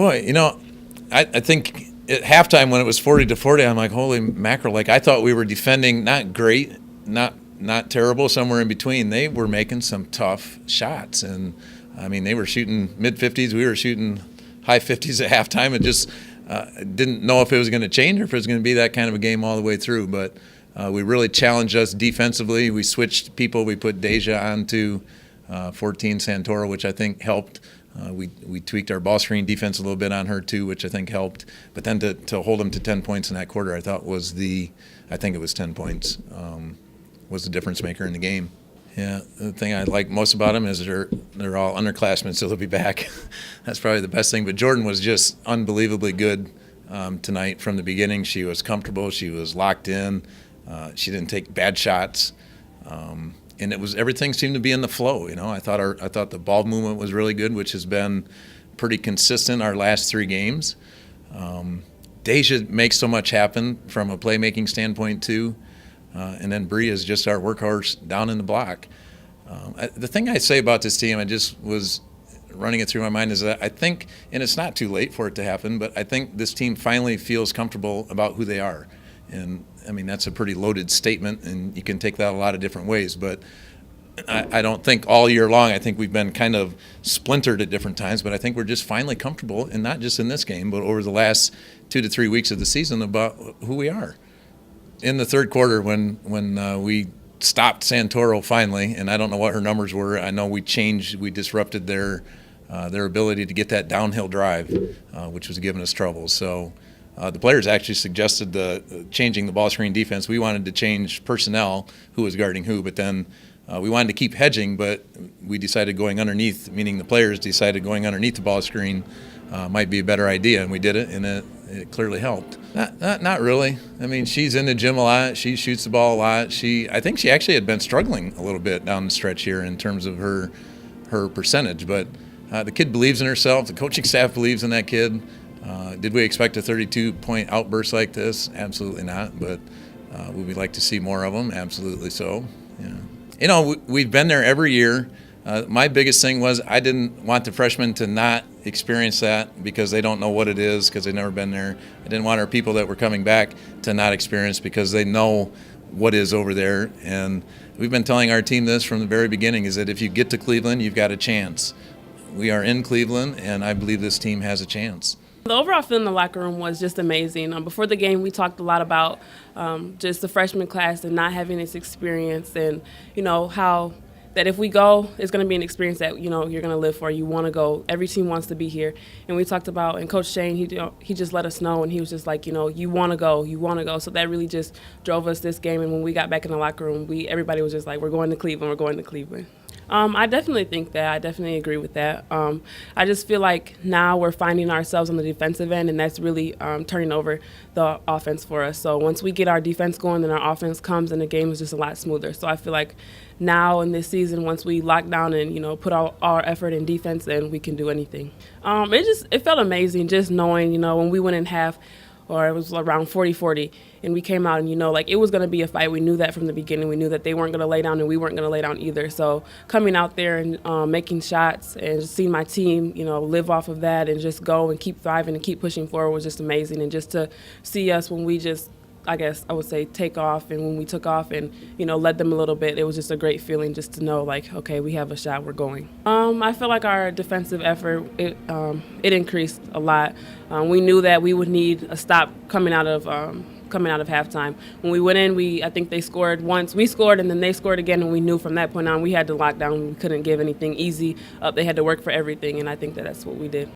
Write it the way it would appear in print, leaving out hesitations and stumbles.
Boy, I think at halftime when it was 40-40, I'm like, holy mackerel! Like I thought we were defending not great, not terrible, somewhere in between. They were making some tough shots, and I mean they were shooting mid-50s. We were shooting high 50s at halftime, and just didn't know if it was going to change or if it was going to be that kind of a game all the way through. But we really challenged us defensively. We switched people. We put Deja onto 14 Santoro, which I think helped. We tweaked our ball screen defense a little bit on her too, which I think helped. But then to hold them to 10 points in that quarter, I thought I think it was 10 points, was the difference maker in the game. Yeah, the thing I like most about them is they're all underclassmen, so they'll be back. That's probably the best thing. But Jordan was just unbelievably good tonight from the beginning. She was comfortable. She was locked in. She didn't take bad shots. And everything seemed to be in the flow. I thought the ball movement was really good, which has been pretty consistent our last 3 games. Deja makes so much happen from a playmaking standpoint too, and then Bree is just our workhorse down in the block. The thing I say about this team, I just was running it through my mind, is that I think, and it's not too late for it to happen, but I think this team finally feels comfortable about who they are. And I mean, that's a pretty loaded statement, and you can take that a lot of different ways. But I don't think all year long, I think we've been kind of splintered at different times, but I think we're just finally comfortable, and not just in this game, but over the last 2 to 3 weeks of the season, about who we are. In the third quarter, when we stopped Santoro finally, and I don't know what her numbers were. I know we disrupted their ability to get that downhill drive, which was giving us trouble. So the players actually suggested changing the ball screen defense. We wanted to change personnel, who was guarding who, but then we wanted to keep hedging, but we decided going underneath, meaning the players decided going underneath the ball screen might be a better idea, and we did it, and it clearly helped. Not really. I mean, she's in the gym a lot. She shoots the ball a lot. I think she actually had been struggling a little bit down the stretch here in terms of her percentage, but the kid believes in herself. The coaching staff believes in that kid. Did we expect a 32-point outburst like this? Absolutely not, but would we like to see more of them? Absolutely so. Yeah. We've been there every year. My biggest thing was I didn't want the freshmen to not experience that because they don't know what it is, because they've never been there. I didn't want our people that were coming back to not experience because they know what is over there. And we've been telling our team this from the very beginning, is that if you get to Cleveland, you've got a chance. We are in Cleveland, and I believe this team has a chance. The overall feeling in the locker room was just amazing. Before the game, we talked a lot about just the freshman class and not having this experience, and how that if we go, it's going to be an experience that you're going to live for. You want to go. Every team wants to be here. And we talked about, and Coach Shane, he just let us know, and he was just like, you want to go, you want to go. So that really just drove us this game. And when we got back in the locker room, everybody was just like, we're going to Cleveland, we're going to Cleveland. I definitely think that. I definitely agree with that. I just feel like now we're finding ourselves on the defensive end, and that's really turning over the offense for us. So once we get our defense going, then our offense comes, and the game is just a lot smoother. So I feel like now in this season, once we lock down and put all our effort in defense, then we can do anything. It felt amazing just knowing, when we went in half, or it was around 40-40, and we came out and, it was going to be a fight. We knew that from the beginning. We knew that they weren't going to lay down and we weren't going to lay down either. So coming out there and making shots and just seeing my team, live off of that and just go and keep thriving and keep pushing forward was just amazing. And just to see us when we just, I guess I would say, take off, and when we took off and, led them a little bit, it was just a great feeling just to know, like, okay, we have a shot, we're going. I feel like our defensive effort, it increased a lot. We knew that we would need a stop coming out of halftime. When we went in, I think they scored once. We scored, and then they scored again, and we knew from that point on we had to lock down. We couldn't give anything easy up. They had to work for everything, and I think that's what we did.